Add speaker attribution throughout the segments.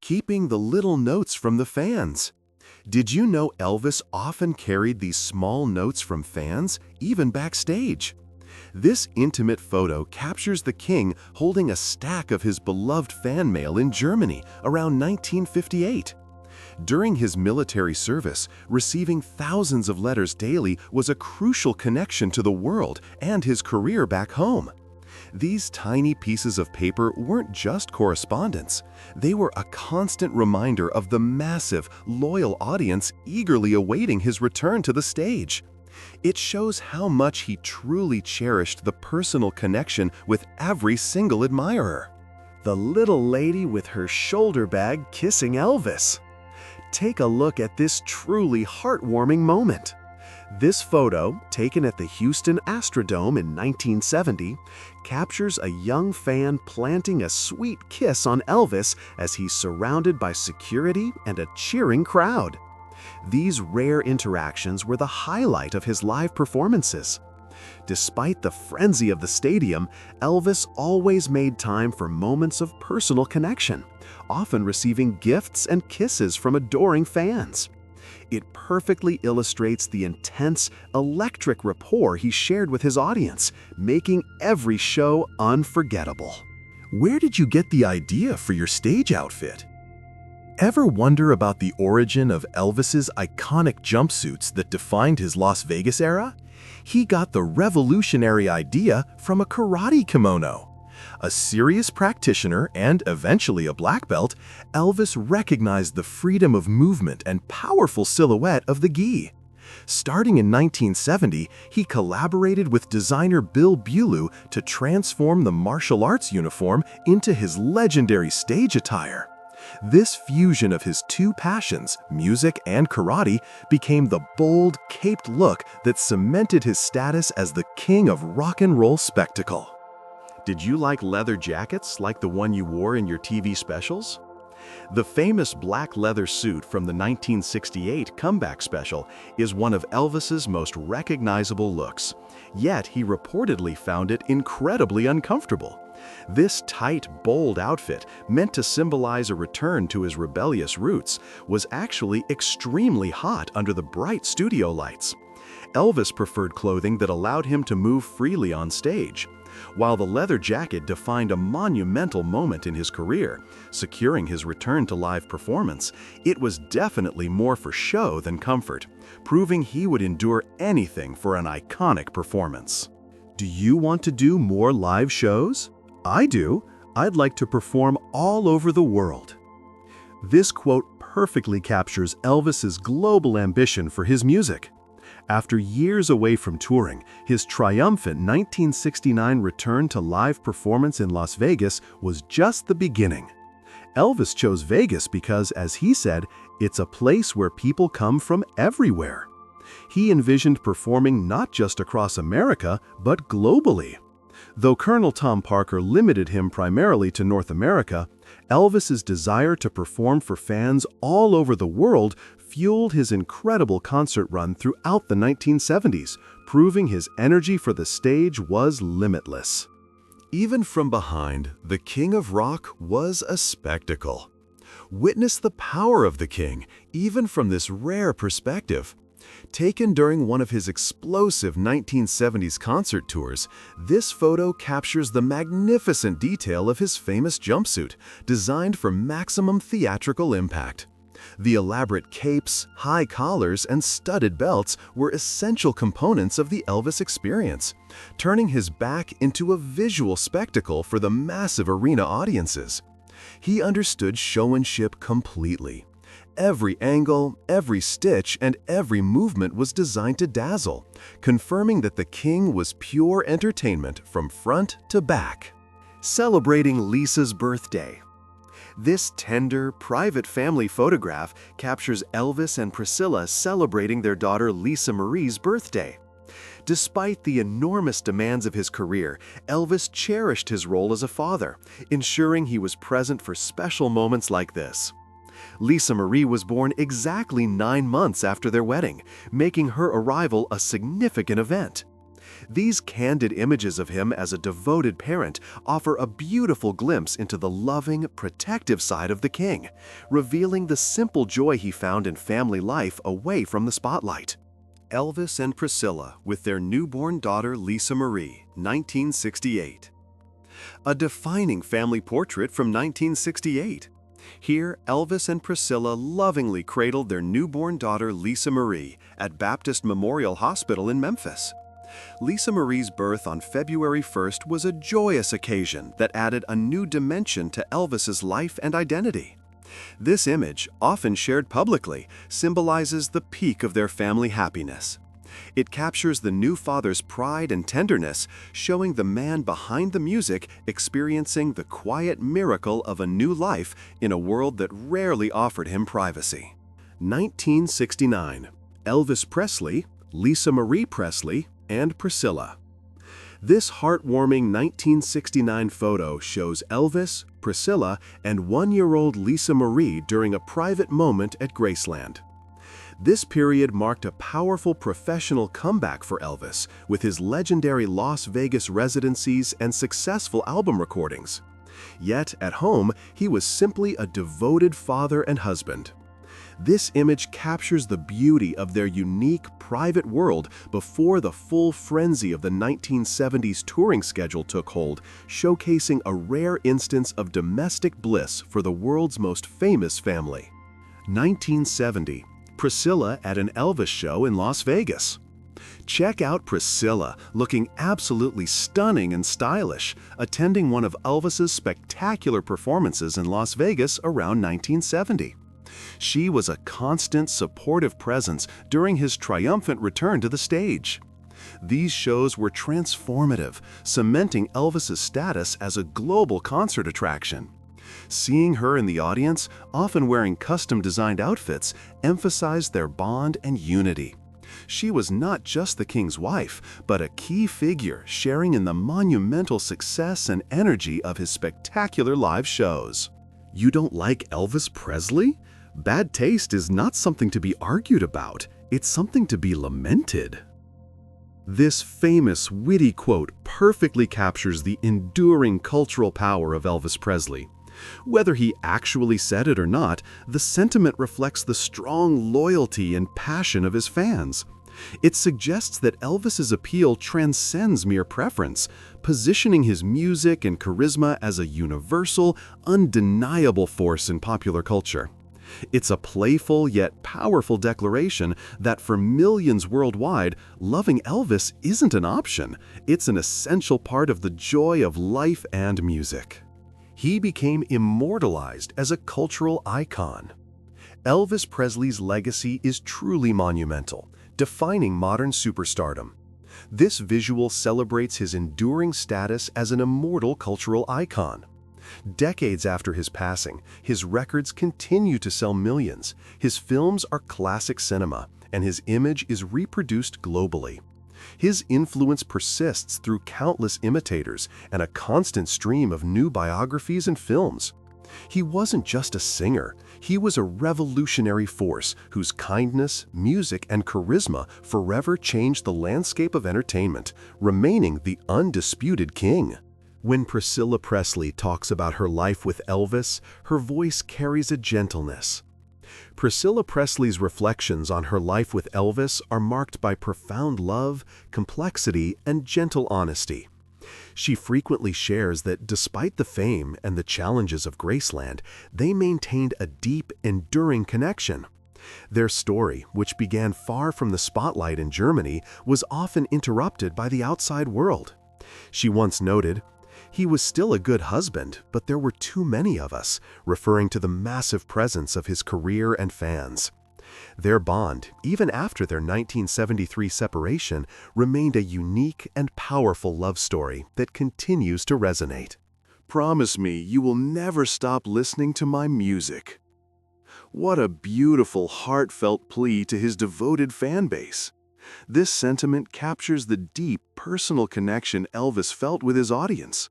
Speaker 1: keeping the little notes from the fans. Did you know Elvis often carried these small notes from fans, even backstage? This intimate photo captures the king holding a stack of his beloved fan mail in Germany around 1958. During his military service, receiving thousands of letters daily was a crucial connection to the world and his career back home. These tiny pieces of paper weren't just correspondence. They were a constant reminder of the massive, loyal audience eagerly awaiting his return to the stage. It shows how much he truly cherished the personal connection with every single admirer. The little lady with her shoulder bag kissing Elvis. Take a look at this truly heartwarming moment. This photo, taken at the Houston Astrodome in 1970, captures a young fan planting a sweet kiss on Elvis as he's surrounded by security and a cheering crowd. These rare interactions were the highlight of his live performances. Despite the frenzy of the stadium, Elvis always made time for moments of personal connection, often receiving gifts and kisses from adoring fans. It perfectly illustrates the intense, electric rapport he shared with his audience, making every show unforgettable. Where did you get the idea for your stage outfit? Ever wonder about the origin of Elvis's iconic jumpsuits that defined his Las Vegas era? He got the revolutionary idea from a karate kimono. A serious practitioner and eventually a black belt, Elvis recognized the freedom of movement and powerful silhouette of the gi. Starting in 1970, he collaborated with designer Bill Bulu to transform the martial arts uniform into his legendary stage attire. This fusion of his two passions, music and karate, became the bold, caped look that cemented his status as the king of rock and roll spectacle. Did you like leather jackets like the one you wore in your TV specials? The famous black leather suit from the 1968 comeback special is one of Elvis's most recognizable looks, yet he reportedly found it incredibly uncomfortable. This tight, bold outfit, meant to symbolize a return to his rebellious roots, was actually extremely hot under the bright studio lights. Elvis preferred clothing that allowed him to move freely on stage. While the leather jacket defined a monumental moment in his career, securing his return to live performance, it was definitely more for show than comfort, proving he would endure anything for an iconic performance. Do you want to do more live shows? I do. I'd like to perform all over the world. This quote perfectly captures Elvis's global ambition for his music. After years away from touring, his triumphant 1969 return to live performance in Las Vegas was just the beginning. Elvis chose Vegas because, as he said, it's a place where people come from everywhere. He envisioned performing not just across America, but globally. Though Colonel Tom Parker limited him primarily to North America, Elvis's desire to perform for fans all over the world fueled his incredible concert run throughout the 1970s, proving his energy for the stage was limitless. Even from behind, the King of Rock was a spectacle. Witness the power of the King, even from this rare perspective. Taken during one of his explosive 1970s concert tours, this photo captures the magnificent detail of his famous jumpsuit, designed for maximum theatrical impact. The elaborate capes, high collars, and studded belts were essential components of the Elvis experience, turning his back into a visual spectacle for the massive arena audiences. He understood showmanship completely. Every angle, every stitch, and every movement was designed to dazzle, confirming that the King was pure entertainment from front to back. Celebrating Lisa's birthday. This tender, private family photograph captures Elvis and Priscilla celebrating their daughter Lisa Marie's birthday. Despite the enormous demands of his career, Elvis cherished his role as a father, ensuring he was present for special moments like this. Lisa Marie was born exactly 9 months after their wedding, making her arrival a significant event. These candid images of him as a devoted parent offer a beautiful glimpse into the loving, protective side of the king, revealing the simple joy he found in family life away from the spotlight. Elvis and Priscilla with their newborn daughter Lisa Marie, 1968. A defining family portrait from 1968. Here, Elvis and Priscilla lovingly cradled their newborn daughter Lisa Marie at Baptist Memorial Hospital in Memphis. Lisa Marie's birth on February 1st was a joyous occasion that added a new dimension to Elvis's life and identity. This image, often shared publicly, symbolizes the peak of their family happiness. It captures the new father's pride and tenderness, showing the man behind the music experiencing the quiet miracle of a new life in a world that rarely offered him privacy. 1969. Elvis Presley, Lisa Marie Presley, and Priscilla. This heartwarming 1969 photo shows Elvis, Priscilla, and one-year-old Lisa Marie during a private moment at Graceland. This period marked a powerful professional comeback for Elvis, with his legendary Las Vegas residencies and successful album recordings. Yet, at home, he was simply a devoted father and husband. This image captures the beauty of their unique, private world before the full frenzy of the 1970s touring schedule took hold, showcasing a rare instance of domestic bliss for the world's most famous family. 1970. Priscilla at an Elvis show in Las Vegas. Check out Priscilla, looking absolutely stunning and stylish, attending one of Elvis's spectacular performances in Las Vegas around 1970. She was a constant, supportive presence during his triumphant return to the stage. These shows were transformative, cementing Elvis's status as a global concert attraction. Seeing her in the audience, often wearing custom-designed outfits, emphasized their bond and unity. She was not just the king's wife, but a key figure sharing in the monumental success and energy of his spectacular live shows. You don't like Elvis Presley? Bad taste is not something to be argued about, it's something to be lamented. This famous, witty quote perfectly captures the enduring cultural power of Elvis Presley. Whether he actually said it or not, the sentiment reflects the strong loyalty and passion of his fans. It suggests that Elvis's appeal transcends mere preference, positioning his music and charisma as a universal, undeniable force in popular culture. It's a playful yet powerful declaration that for millions worldwide, loving Elvis isn't an option, it's an essential part of the joy of life and music. He became immortalized as a cultural icon. Elvis Presley's legacy is truly monumental, defining modern superstardom. This visual celebrates his enduring status as an immortal cultural icon. Decades after his passing, his records continue to sell millions, his films are classic cinema, and his image is reproduced globally. His influence persists through countless imitators and a constant stream of new biographies and films. He wasn't just a singer, he was a revolutionary force whose kindness, music, and charisma forever changed the landscape of entertainment, remaining the undisputed king. When Priscilla Presley talks about her life with Elvis, her voice carries a gentleness. Priscilla Presley's reflections on her life with Elvis are marked by profound love, complexity, and gentle honesty. She frequently shares that despite the fame and the challenges of Graceland, they maintained a deep, enduring connection. Their story, which began far from the spotlight in Germany, was often interrupted by the outside world. She once noted, "He was still a good husband, but there were too many of us," referring to the massive presence of his career and fans. Their bond, even after their 1973 separation, remained a unique and powerful love story that continues to resonate. "Promise me you will never stop listening to my music." What a beautiful, heartfelt plea to his devoted fan base. This sentiment captures the deep, personal connection Elvis felt with his audience.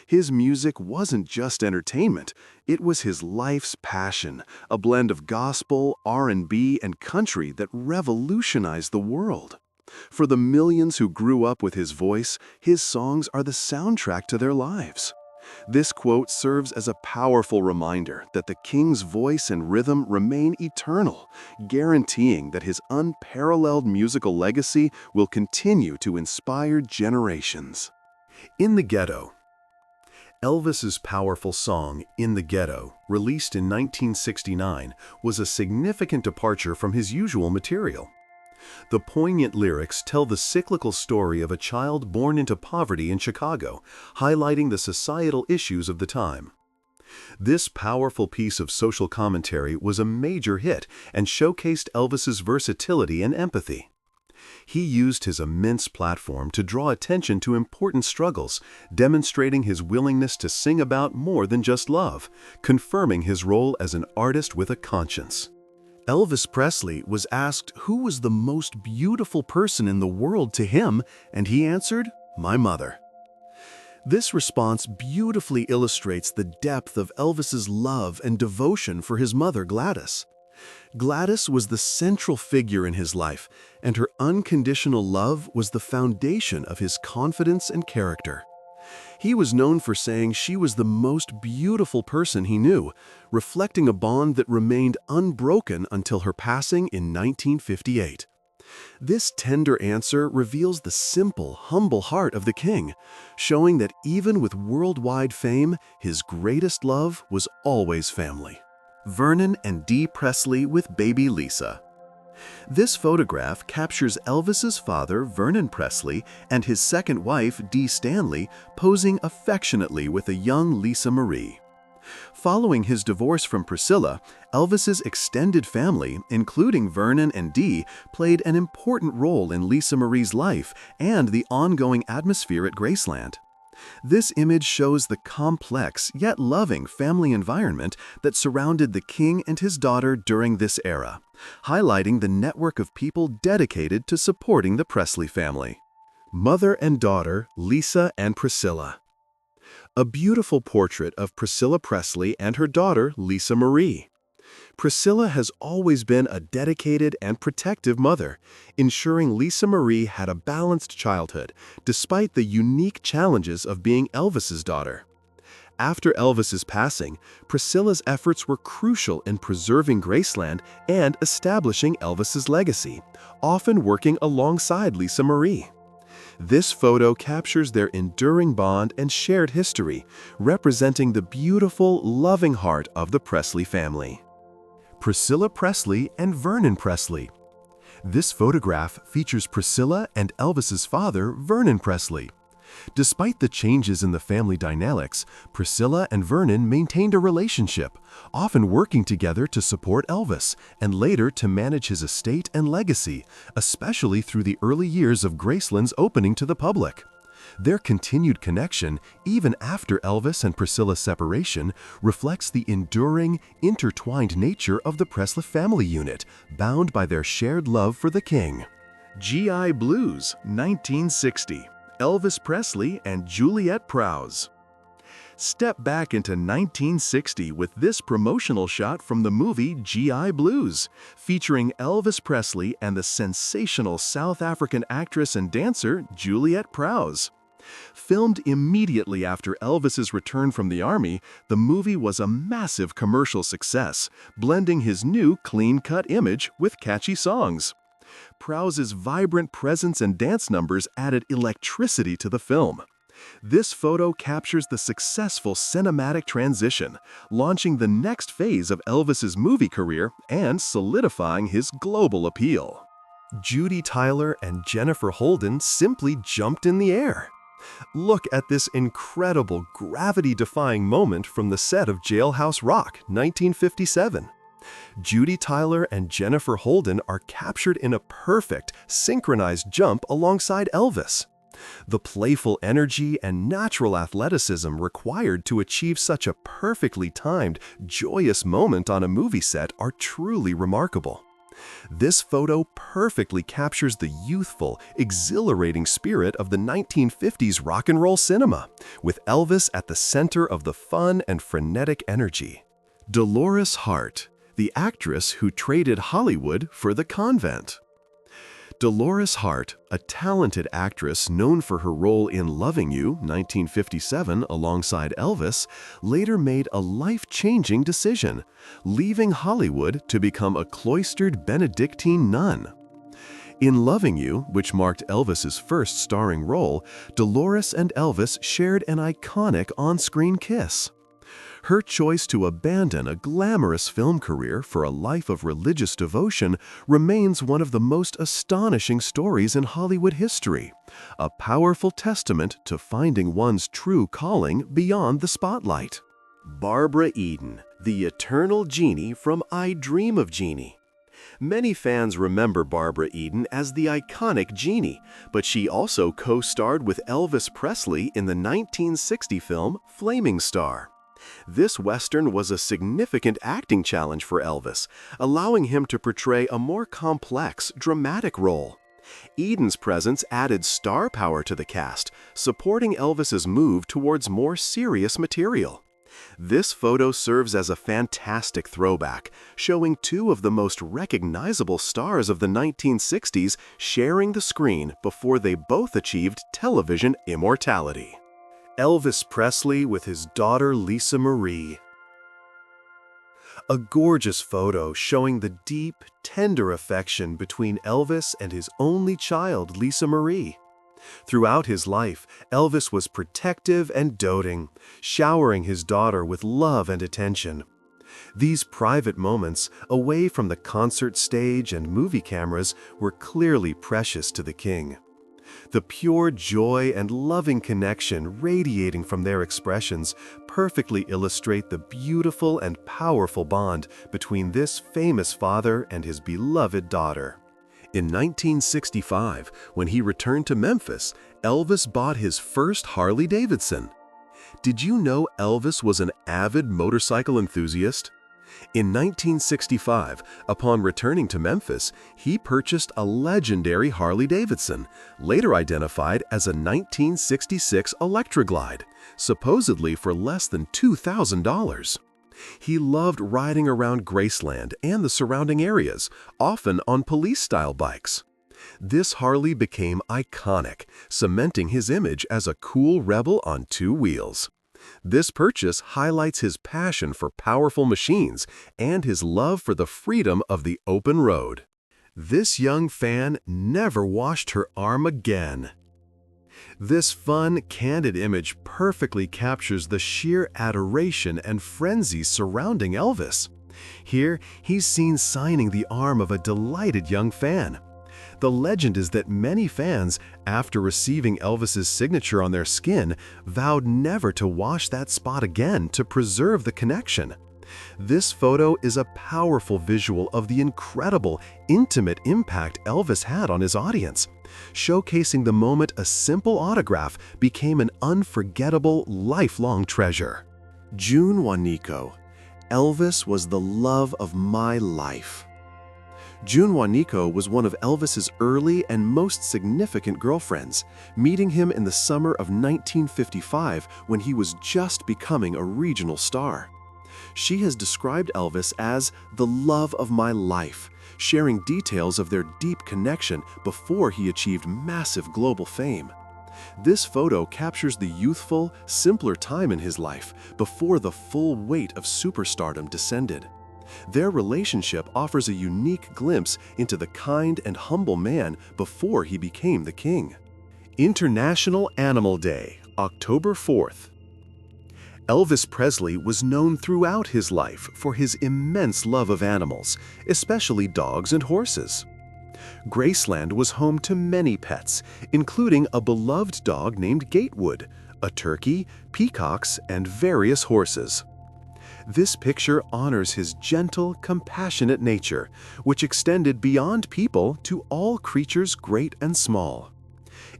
Speaker 1: His music wasn't just entertainment, it was his life's passion, a blend of gospel, R&B, and country that revolutionized the world. For the millions who grew up with his voice, his songs are the soundtrack to their lives. This quote serves as a powerful reminder that the king's voice and rhythm remain eternal, guaranteeing that his unparalleled musical legacy will continue to inspire generations. In the Ghetto. Elvis's powerful song, In the Ghetto, released in 1969, was a significant departure from his usual material. The poignant lyrics tell the cyclical story of a child born into poverty in Chicago, highlighting the societal issues of the time. This powerful piece of social commentary was a major hit and showcased Elvis's versatility and empathy. He used his immense platform to draw attention to important struggles, demonstrating his willingness to sing about more than just love, confirming his role as an artist with a conscience. Elvis Presley was asked who was the most beautiful person in the world to him, and he answered, "My mother." This response beautifully illustrates the depth of Elvis's love and devotion for his mother, Gladys. Gladys was the central figure in his life, and her unconditional love was the foundation of his confidence and character. He was known for saying she was the most beautiful person he knew, reflecting a bond that remained unbroken until her passing in 1958. This tender answer reveals the simple, humble heart of the king, showing that even with worldwide fame, his greatest love was always family. Vernon and Dee Presley with baby Lisa. This photograph captures Elvis's father, Vernon Presley, and his second wife, Dee Stanley, posing affectionately with a young Lisa Marie. Following his divorce from Priscilla, Elvis's extended family, including Vernon and Dee, played an important role in Lisa Marie's life and the ongoing atmosphere at Graceland. This image shows the complex yet loving family environment that surrounded the king and his daughter during this era, highlighting the network of people dedicated to supporting the Presley family. Mother and daughter, Lisa and Priscilla. A beautiful portrait of Priscilla Presley and her daughter, Lisa Marie. Priscilla has always been a dedicated and protective mother, ensuring Lisa Marie had a balanced childhood, despite the unique challenges of being Elvis's daughter. After Elvis's passing, Priscilla's efforts were crucial in preserving Graceland and establishing Elvis's legacy, often working alongside Lisa Marie. This photo captures their enduring bond and shared history, representing the beautiful, loving heart of the Presley family. Priscilla Presley and Vernon Presley. This photograph features Priscilla and Elvis's father, Vernon Presley. Despite the changes in the family dynamics, Priscilla and Vernon maintained a relationship, often working together to support Elvis and later to manage his estate and legacy, especially through the early years of Graceland's opening to the public. Their continued connection, even after Elvis and Priscilla's separation, reflects the enduring, intertwined nature of the Presley family unit, bound by their shared love for the king. GI Blues, 1960. Elvis Presley and Juliette Prowse. Step back into 1960 with this promotional shot from the movie GI Blues, featuring Elvis Presley and the sensational South African actress and dancer Juliette Prowse. Filmed immediately after Elvis's return from the Army, the movie was a massive commercial success, blending his new clean-cut image with catchy songs. Prowse's vibrant presence and dance numbers added electricity to the film. This photo captures the successful cinematic transition, launching the next phase of Elvis's movie career and solidifying his global appeal. Judy Tyler and Jennifer Holden simply jumped in the air. Look at this incredible, gravity-defying moment from the set of Jailhouse Rock, 1957. Judy Tyler and Jennifer Holden are captured in a perfect, synchronized jump alongside Elvis. The playful energy and natural athleticism required to achieve such a perfectly timed, joyous moment on a movie set are truly remarkable. This photo perfectly captures the youthful, exhilarating spirit of the 1950s rock and roll cinema, with Elvis at the center of the fun and frenetic energy. Dolores Hart, the actress who traded Hollywood for the convent. Dolores Hart, a talented actress known for her role in Loving You, 1957, alongside Elvis, later made a life-changing decision, leaving Hollywood to become a cloistered Benedictine nun. In Loving You, which marked Elvis's first starring role, Dolores and Elvis shared an iconic on-screen kiss. Her choice to abandon a glamorous film career for a life of religious devotion remains one of the most astonishing stories in Hollywood history, a powerful testament to finding one's true calling beyond the spotlight. Barbara Eden, the eternal genie from I Dream of Jeannie. Many fans remember Barbara Eden as the iconic genie, but she also co-starred with Elvis Presley in the 1960 film Flaming Star. This Western was a significant acting challenge for Elvis, allowing him to portray a more complex, dramatic role. Eden's presence added star power to the cast, supporting Elvis's move towards more serious material. This photo serves as a fantastic throwback, showing two of the most recognizable stars of the 1960s sharing the screen before they both achieved television immortality. Elvis Presley with his daughter Lisa Marie. A gorgeous photo showing the deep, tender affection between Elvis and his only child, Lisa Marie. Throughout his life, Elvis was protective and doting, showering his daughter with love and attention. These private moments, away from the concert stage and movie cameras, were clearly precious to the king. The pure joy and loving connection radiating from their expressions perfectly illustrate the beautiful and powerful bond between this famous father and his beloved daughter. In 1965, when he returned to Memphis, Elvis bought his first Harley-Davidson. Did you know Elvis was an avid motorcycle enthusiast? In 1965, upon returning to Memphis, he purchased a legendary Harley-Davidson, later identified as a 1966 Electroglide, supposedly for less than $2,000. He loved riding around Graceland and the surrounding areas, often on police-style bikes. This Harley became iconic, cementing his image as a cool rebel on two wheels. This purchase highlights his passion for powerful machines and his love for the freedom of the open road. This young fan never washed her arm again. This fun, candid image perfectly captures the sheer adoration and frenzy surrounding Elvis. Here, he's seen signing the arm of a delighted young fan. The legend is that many fans, after receiving Elvis's signature on their skin, vowed never to wash that spot again to preserve the connection. This photo is a powerful visual of the incredible, intimate impact Elvis had on his audience, showcasing the moment a simple autograph became an unforgettable, lifelong treasure. June Juanico. Elvis was the love of my life. June Juanico was one of Elvis's early and most significant girlfriends, meeting him in the summer of 1955 when he was just becoming a regional star. She has described Elvis as the love of my life, sharing details of their deep connection before he achieved massive global fame. This photo captures the youthful, simpler time in his life before the full weight of superstardom descended. Their relationship offers a unique glimpse into the kind and humble man before he became the king. International Animal Day, October 4th. Elvis Presley was known throughout his life for his immense love of animals, especially dogs and horses. Graceland was home to many pets, including a beloved dog named Gatewood, a turkey, peacocks, and various horses. This picture honors his gentle, compassionate nature, which extended beyond people to all creatures great and small.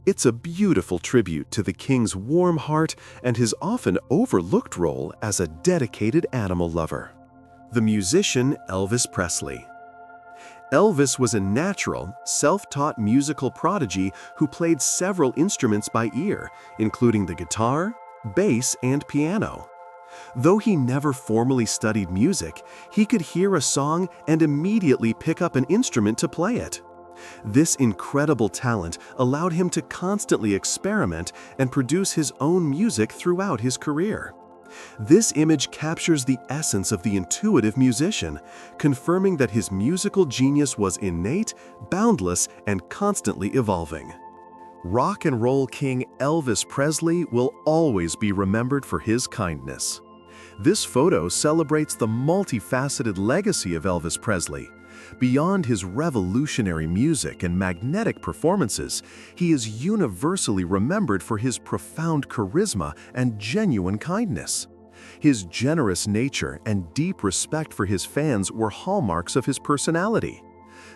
Speaker 1: It's a beautiful tribute to the king's warm heart and his often overlooked role as a dedicated animal lover. The musician Elvis Presley. Elvis was a natural, self-taught musical prodigy who played several instruments by ear, including the guitar, bass, and piano. Though he never formally studied music, he could hear a song and immediately pick up an instrument to play it. This incredible talent allowed him to constantly experiment and produce his own music throughout his career. This image captures the essence of the intuitive musician, confirming that his musical genius was innate, boundless, and constantly evolving. Rock and roll king Elvis Presley will always be remembered for his kindness. This photo celebrates the multifaceted legacy of Elvis Presley. Beyond his revolutionary music and magnetic performances, he is universally remembered for his profound charisma and genuine kindness. His generous nature and deep respect for his fans were hallmarks of his personality.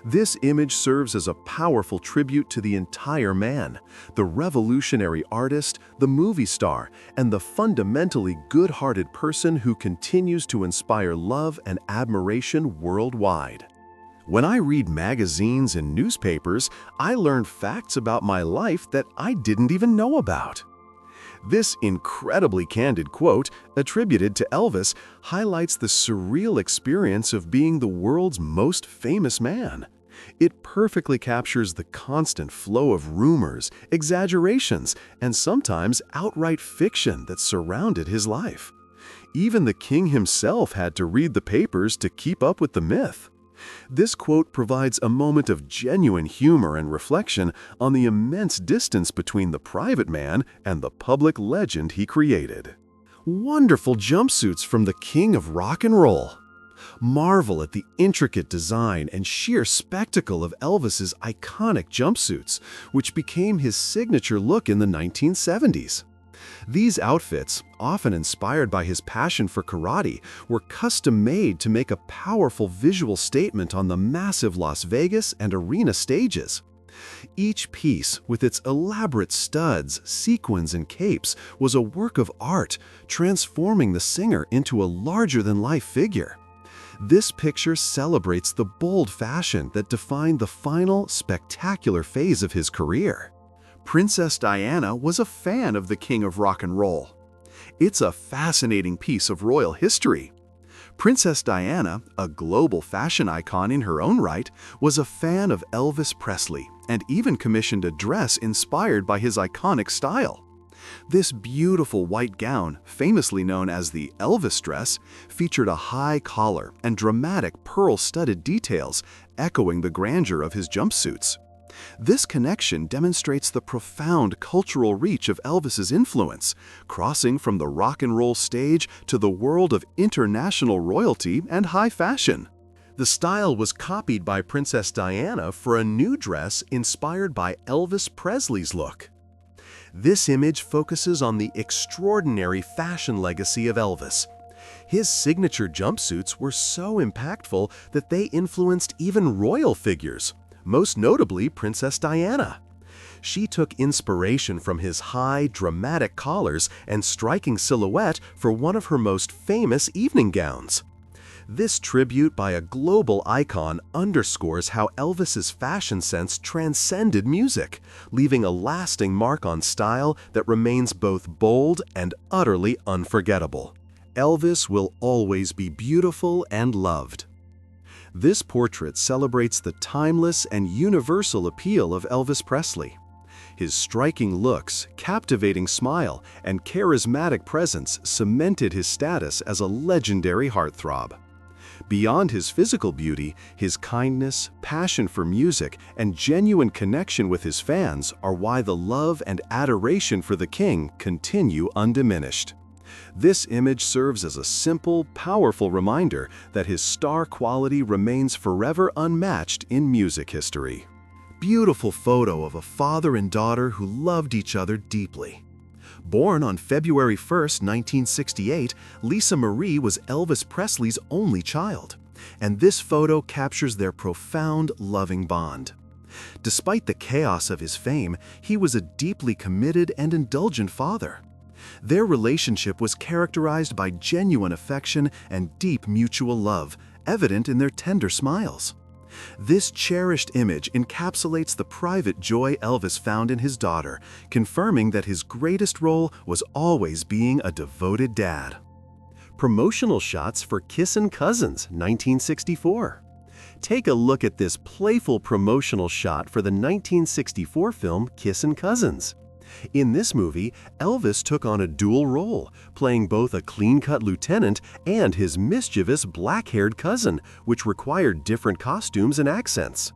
Speaker 1: This image serves as a powerful tribute to the entire man, the revolutionary artist, the movie star, and the fundamentally good-hearted person who continues to inspire love and admiration worldwide. When I read magazines and newspapers, I learn facts about my life that I didn't even know about. This incredibly candid quote, attributed to Elvis, highlights the surreal experience of being the world's most famous man. It perfectly captures the constant flow of rumors, exaggerations, and sometimes outright fiction that surrounded his life. Even the king himself had to read the papers to keep up with the myth. This quote provides a moment of genuine humor and reflection on the immense distance between the private man and the public legend he created. Wonderful jumpsuits from the king of rock and roll. Marvel at the intricate design and sheer spectacle of Elvis's iconic jumpsuits, which became his signature look in the 1970s. These outfits, often inspired by his passion for karate, were custom-made to make a powerful visual statement on the massive Las Vegas and arena stages. Each piece, with its elaborate studs, sequins, and capes, was a work of art, transforming the singer into a larger-than-life figure. This picture celebrates the bold fashion that defined the final, spectacular phase of his career. Princess Diana was a fan of the king of rock and roll. It's a fascinating piece of royal history. Princess Diana, a global fashion icon in her own right, was a fan of Elvis Presley and even commissioned a dress inspired by his iconic style. This beautiful white gown, famously known as the Elvis dress, featured a high collar and dramatic pearl-studded details, echoing the grandeur of his jumpsuits. This connection demonstrates the profound cultural reach of Elvis's influence, crossing from the rock and roll stage to the world of international royalty and high fashion. The style was copied by Princess Diana for a new dress inspired by Elvis Presley's look. This image focuses on the extraordinary fashion legacy of Elvis. His signature jumpsuits were so impactful that they influenced even royal figures, most notably Princess Diana. She took inspiration from his high, dramatic collars and striking silhouette for one of her most famous evening gowns. This tribute by a global icon underscores how Elvis's fashion sense transcended music, leaving a lasting mark on style that remains both bold and utterly unforgettable. Elvis will always be beautiful and loved. This portrait celebrates the timeless and universal appeal of Elvis Presley. His striking looks, captivating smile, and charismatic presence cemented his status as a legendary heartthrob. Beyond his physical beauty, his kindness, passion for music, and genuine connection with his fans are why the love and adoration for the king continue undiminished. This image serves as a simple, powerful reminder that his star quality remains forever unmatched in music history. Beautiful photo of a father and daughter who loved each other deeply. Born on February 1, 1968, Lisa Marie was Elvis Presley's only child, and this photo captures their profound, loving bond. Despite the chaos of his fame, he was a deeply committed and indulgent father. Their relationship was characterized by genuine affection and deep mutual love, evident in their tender smiles. This cherished image encapsulates the private joy Elvis found in his daughter, confirming that his greatest role was always being a devoted dad. Promotional shots for Kissin' Cousins, 1964. Take a look at this playful promotional shot for the 1964 film Kissin' Cousins. In this movie, Elvis took on a dual role, playing both a clean-cut lieutenant and his mischievous black-haired cousin, which required different costumes and accents.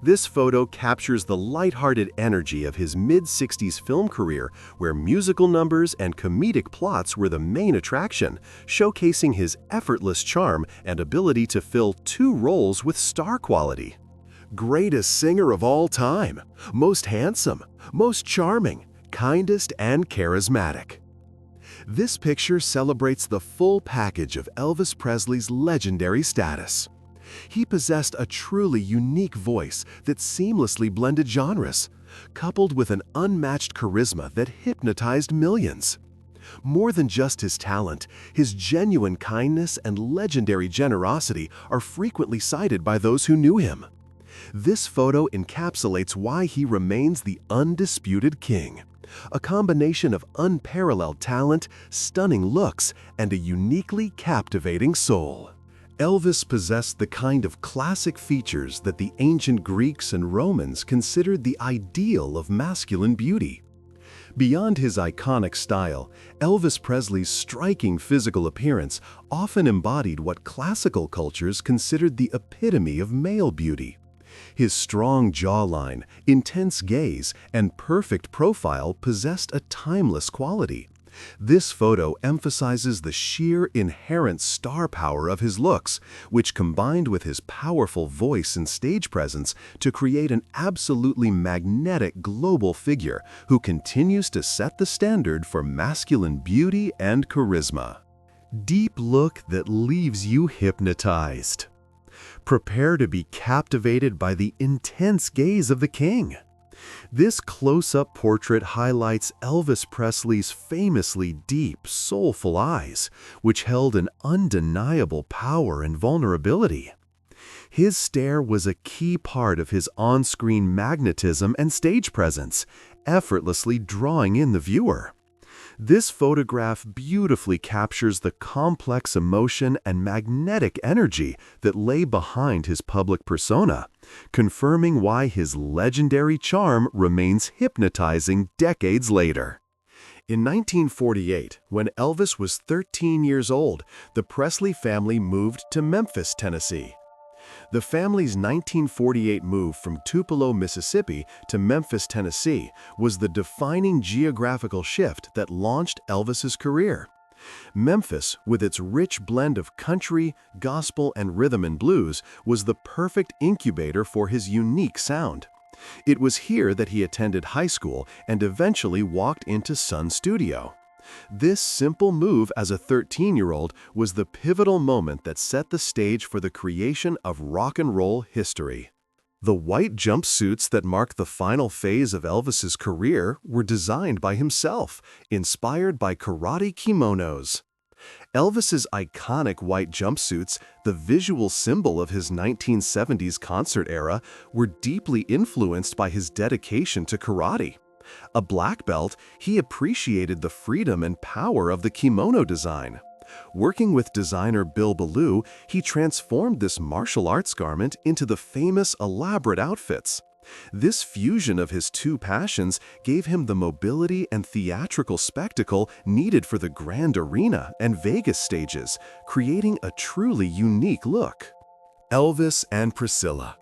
Speaker 1: This photo captures the lighthearted energy of his mid-60s film career, where musical numbers and comedic plots were the main attraction, showcasing his effortless charm and ability to fill two roles with star quality. Greatest singer of all time, most handsome, most charming, kindest and charismatic. This picture celebrates the full package of Elvis Presley's legendary status. He possessed a truly unique voice that seamlessly blended genres, coupled with an unmatched charisma that hypnotized millions. More than just his talent, his genuine kindness and legendary generosity are frequently cited by those who knew him. This photo encapsulates why he remains the undisputed king. A combination of unparalleled talent, stunning looks, and a uniquely captivating soul. Elvis possessed the kind of classic features that the ancient Greeks and Romans considered the ideal of masculine beauty. Beyond his iconic style, Elvis Presley's striking physical appearance often embodied what classical cultures considered the epitome of male beauty. His strong jawline, intense gaze, and perfect profile possessed a timeless quality. This photo emphasizes the sheer inherent star power of his looks, which combined with his powerful voice and stage presence to create an absolutely magnetic global figure who continues to set the standard for masculine beauty and charisma. Deep look that leaves you hypnotized. Prepare to be captivated by the intense gaze of the king. This close-up portrait highlights Elvis Presley's famously deep, soulful eyes, which held an undeniable power and vulnerability. His stare was a key part of his on-screen magnetism and stage presence, effortlessly drawing in the viewer. This photograph beautifully captures the complex emotion and magnetic energy that lay behind his public persona, confirming why his legendary charm remains hypnotizing decades later. In 1948, when Elvis was 13 years old, the Presley family moved to Memphis, Tennessee. The family's 1948 move from Tupelo, Mississippi to Memphis, Tennessee was the defining geographical shift that launched Elvis's career. Memphis, with its rich blend of country, gospel, and rhythm and blues, was the perfect incubator for his unique sound. It was here that he attended high school and eventually walked into Sun Studio. This simple move as a 13-year-old was the pivotal moment that set the stage for the creation of rock and roll history. The white jumpsuits that mark the final phase of Elvis's career were designed by himself, inspired by karate kimonos. Elvis's iconic white jumpsuits, the visual symbol of his 1970s concert era, were deeply influenced by his dedication to karate. A black belt, he appreciated the freedom and power of the kimono design. Working with designer Bill Ballou, he transformed this martial arts garment into the famous elaborate outfits. This fusion of his two passions gave him the mobility and theatrical spectacle needed for the grand arena and Vegas stages, creating a truly unique look. Elvis and Priscilla.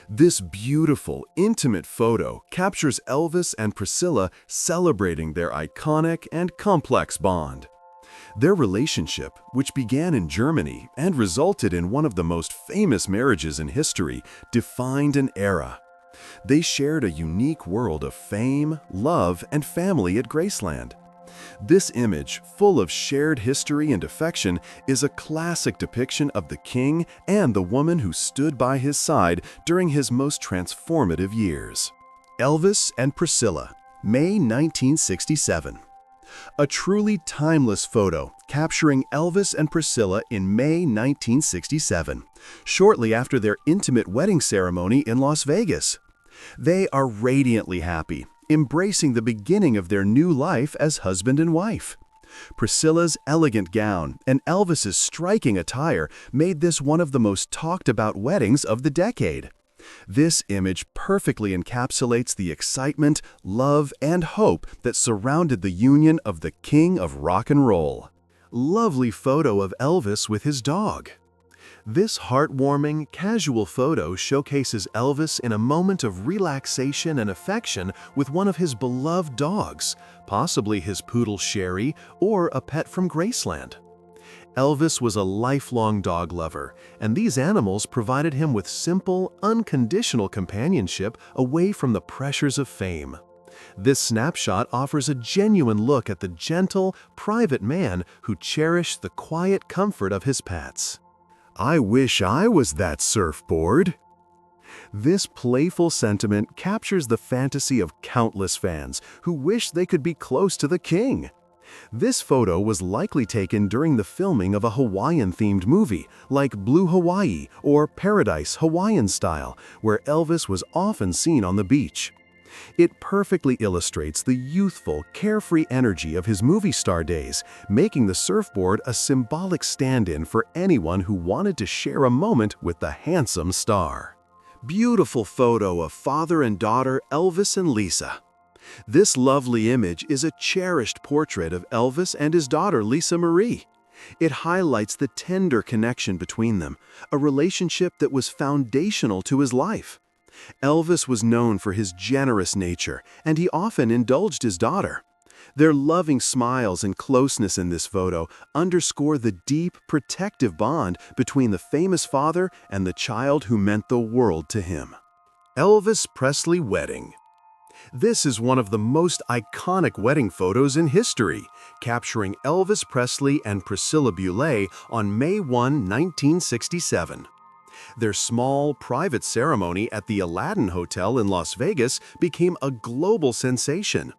Speaker 1: This beautiful, intimate photo captures Elvis and Priscilla celebrating their iconic and complex bond. Their relationship, which began in Germany and resulted in one of the most famous marriages in history, defined an era. They shared a unique world of fame, love, and family at Graceland. This image, full of shared history and affection, is a classic depiction of the king and the woman who stood by his side during his most transformative years. Elvis and Priscilla, May 1967. A truly timeless photo capturing Elvis and Priscilla in May 1967, shortly after their intimate wedding ceremony in Las Vegas. They are radiantly happy, embracing the beginning of their new life as husband and wife. Priscilla's elegant gown and Elvis's striking attire made this one of the most talked-about weddings of the decade. This image perfectly encapsulates the excitement, love, and hope that surrounded the union of the king of rock and roll. Lovely photo of Elvis with his dog. This heartwarming, casual photo showcases Elvis in a moment of relaxation and affection with one of his beloved dogs, possibly his poodle Sherry or a pet from Graceland. Elvis was a lifelong dog lover, and these animals provided him with simple, unconditional companionship away from the pressures of fame. This snapshot offers a genuine look at the gentle, private man who cherished the quiet comfort of his pets. "I wish I was that surfboard." This playful sentiment captures the fantasy of countless fans who wish they could be close to the king. This photo was likely taken during the filming of a Hawaiian-themed movie, like Blue Hawaii or Paradise Hawaiian Style, where Elvis was often seen on the beach. It perfectly illustrates the youthful, carefree energy of his movie star days, making the surfboard a symbolic stand-in for anyone who wanted to share a moment with the handsome star. Beautiful photo of father and daughter Elvis and Lisa. This lovely image is a cherished portrait of Elvis and his daughter Lisa Marie. It highlights the tender connection between them, a relationship that was foundational to his life. Elvis was known for his generous nature, and he often indulged his daughter. Their loving smiles and closeness in this photo underscore the deep, protective bond between the famous father and the child who meant the world to him. Elvis Presley Wedding. This is one of the most iconic wedding photos in history, capturing Elvis Presley and Priscilla Beaulieu on May 1, 1967. Their small, private ceremony at the Aladdin Hotel in Las Vegas became a global sensation.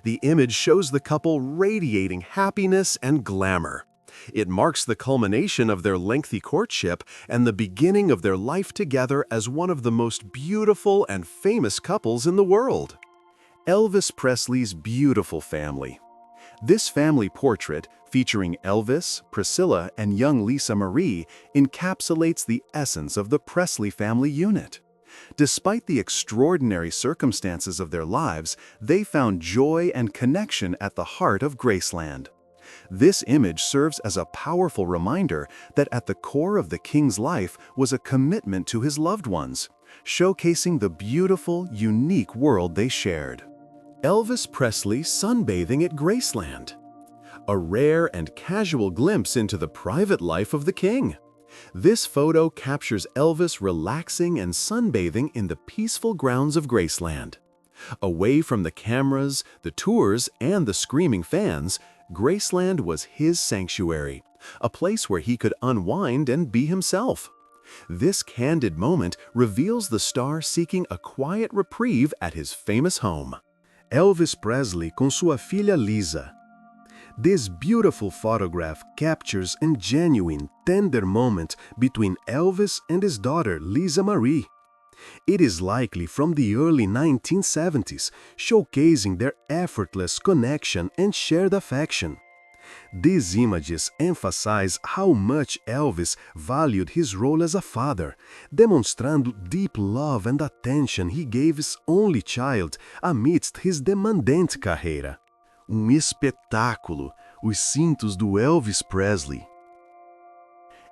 Speaker 1: The image shows the couple radiating happiness and glamour. It marks the culmination of their lengthy courtship and the beginning of their life together as one of the most beautiful and famous couples in the world. Elvis Presley's beautiful family. This family portrait, featuring Elvis, Priscilla, and young Lisa Marie, encapsulates the essence of the Presley family unit. Despite the extraordinary circumstances of their lives, they found joy and connection at the heart of Graceland. This image serves as a powerful reminder that at the core of the king's life was a commitment to his loved ones, showcasing the beautiful, unique world they shared. Elvis Presley sunbathing at Graceland. A rare and casual glimpse into the private life of the king. This photo captures Elvis relaxing and sunbathing in the peaceful grounds of Graceland. Away from the cameras, the tours, and the screaming fans, Graceland was his sanctuary, a place where he could unwind and be himself. This candid moment reveals the star seeking a quiet reprieve at his famous home. Elvis Presley com sua filha Lisa. This beautiful photograph captures a genuine, tender moment between Elvis and his daughter Lisa Marie. It is likely from the early 1970s, showcasing their effortless connection and shared affection. These images emphasize how much Elvis valued his role as a father, demonstrando deep love and attention he gave his only child amidst his demandante carreira. Espetáculo, os cintos do Elvis Presley.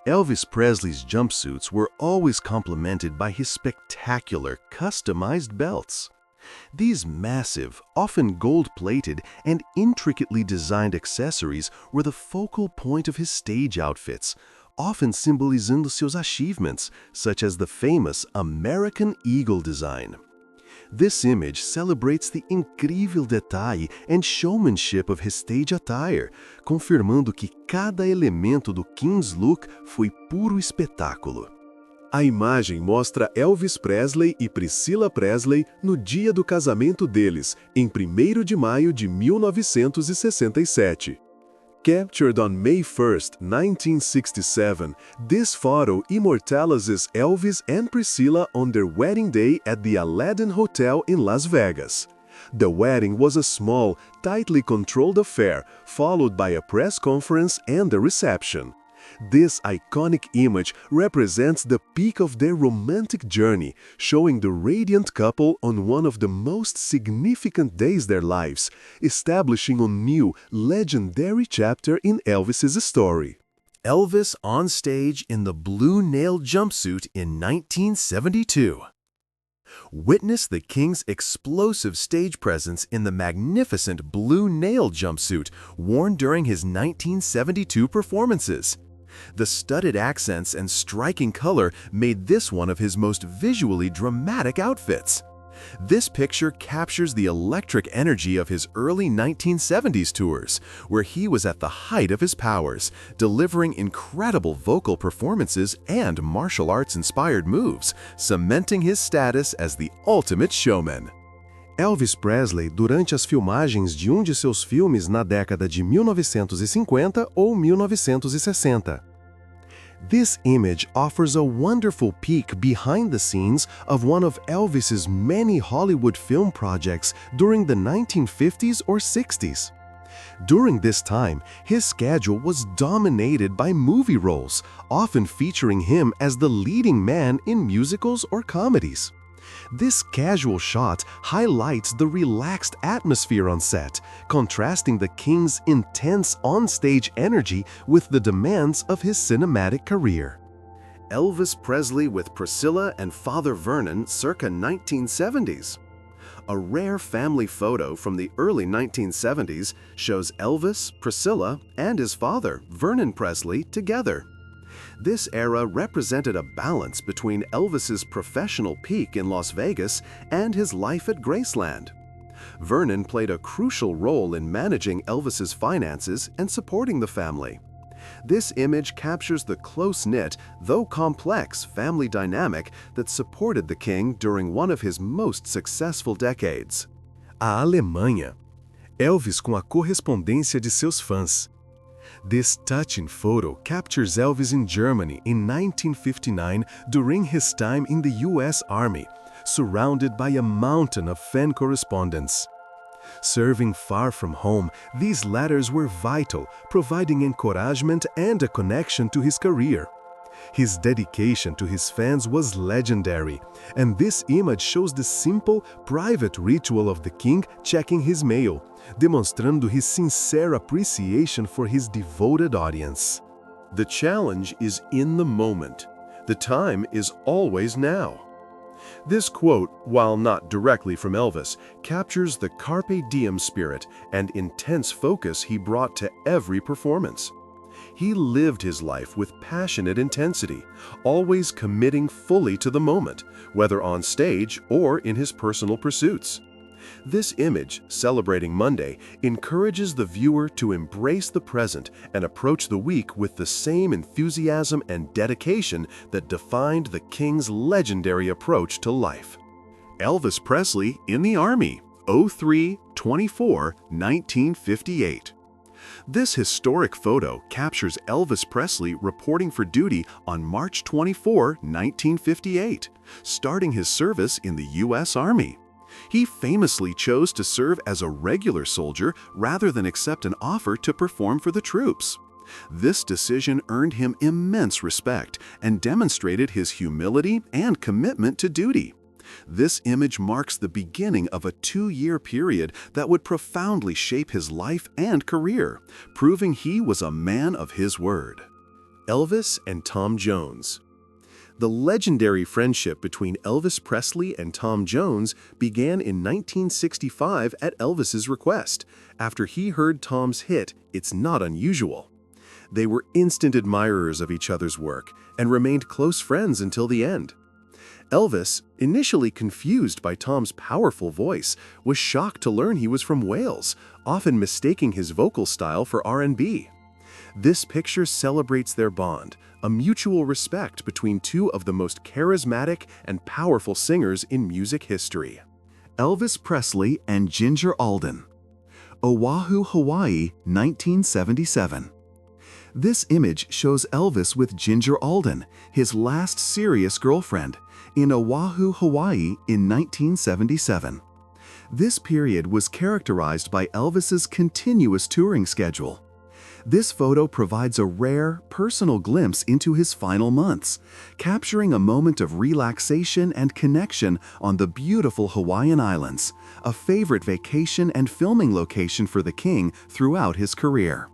Speaker 1: Elvis Presley's jumpsuits were always complemented by his spectacular, customized belts. These massive, often gold-plated, and intricately designed accessories were the focal point of his stage outfits, often symbolizando seus achievements, such as the famous American Eagle design. This image celebrates the incrível detalhe and showmanship of his stage attire, confirmando que cada elemento do King's look foi puro espetáculo. A imagem mostra Elvis Presley e Priscilla Presley no dia do casamento deles, em 1º de maio de 1967. Captured on May 1, 1967, this photo immortalizes Elvis and Priscilla on their wedding day at the Aladdin Hotel in Las Vegas. The wedding was a small, tightly controlled affair, followed by a press conference and a reception. This iconic image represents the peak of their romantic journey, showing the radiant couple on one of the most significant days of their lives, establishing a new, legendary chapter in Elvis's story. Elvis on stage in the blue nail jumpsuit in 1972. Witness the King's explosive stage presence in the magnificent blue nail jumpsuit worn during his 1972 performances. The studded accents and striking color made this one of his most visually dramatic outfits. This picture captures the electric energy of his early 1970s tours, where he was at the height of his powers, delivering incredible vocal performances and martial arts-inspired moves, cementing his status as the ultimate showman. Elvis Presley, durante as filmagens de de seus filmes na década de 1950 ou 1960. This image offers a wonderful peek behind the scenes of one of Elvis's many Hollywood film projects during the 1950s or 60s. During this time, his schedule was dominated by movie roles, often featuring him as the leading man in musicals or comedies. This casual shot highlights the relaxed atmosphere on set, contrasting the King's intense on-stage energy with the demands of his cinematic career. Elvis Presley with Priscilla and Father Vernon circa 1970s. A rare family photo from the early 1970s shows Elvis, Priscilla, and his father, Vernon Presley, together. This era represented a balance between Elvis's professional peak in Las Vegas and his life at Graceland. Vernon played a crucial role in managing Elvis's finances and supporting the family. This image captures the close-knit, though complex, family dynamic that supported the king during one of his most successful decades. A Alemanha. Elvis com a correspondência de seus fãs. This touching photo captures Elvis in Germany in 1959 during his time in the U.S. Army, surrounded by a mountain of fan correspondents. Serving far from home, these letters were vital, providing encouragement and a connection to his career. His dedication to his fans was legendary, and this image shows the simple, private ritual of the king checking his mail, demonstrando his sincere appreciation for his devoted audience. The challenge is in the moment. The time is always now. This quote, while not directly from Elvis, captures the carpe diem spirit and intense focus he brought to every performance. He lived his life with passionate intensity, always committing fully to the moment, whether on stage or in his personal pursuits. This image, celebrating Monday, encourages the viewer to embrace the present and approach the week with the same enthusiasm and dedication that defined the King's legendary approach to life. Elvis Presley in the Army, 03/24/1958. This historic photo captures Elvis Presley reporting for duty on March 24, 1958, starting his service in the U.S. Army. He famously chose to serve as a regular soldier rather than accept an offer to perform for the troops. This decision earned him immense respect and demonstrated his humility and commitment to duty. This image marks the beginning of a 2-year period that would profoundly shape his life and career, proving he was a man of his word. Elvis and Tom Jones. The legendary friendship between Elvis Presley and Tom Jones began in 1965 at Elvis's request, after he heard Tom's hit, "It's Not Unusual." They were instant admirers of each other's work and remained close friends until the end. Elvis, initially confused by Tom's powerful voice, was shocked to learn he was from Wales, often mistaking his vocal style for R&B. This picture celebrates their bond, a mutual respect between two of the most charismatic and powerful singers in music history. Elvis Presley and Ginger Alden. Oahu, Hawaii, 1977. This image shows Elvis with Ginger Alden, his last serious girlfriend, in Oahu, Hawaii in 1977. This period was characterized by Elvis's continuous touring schedule. This photo provides a rare, personal glimpse into his final months, capturing a moment of relaxation and connection on the beautiful Hawaiian Islands, a favorite vacation and filming location for the king throughout his career.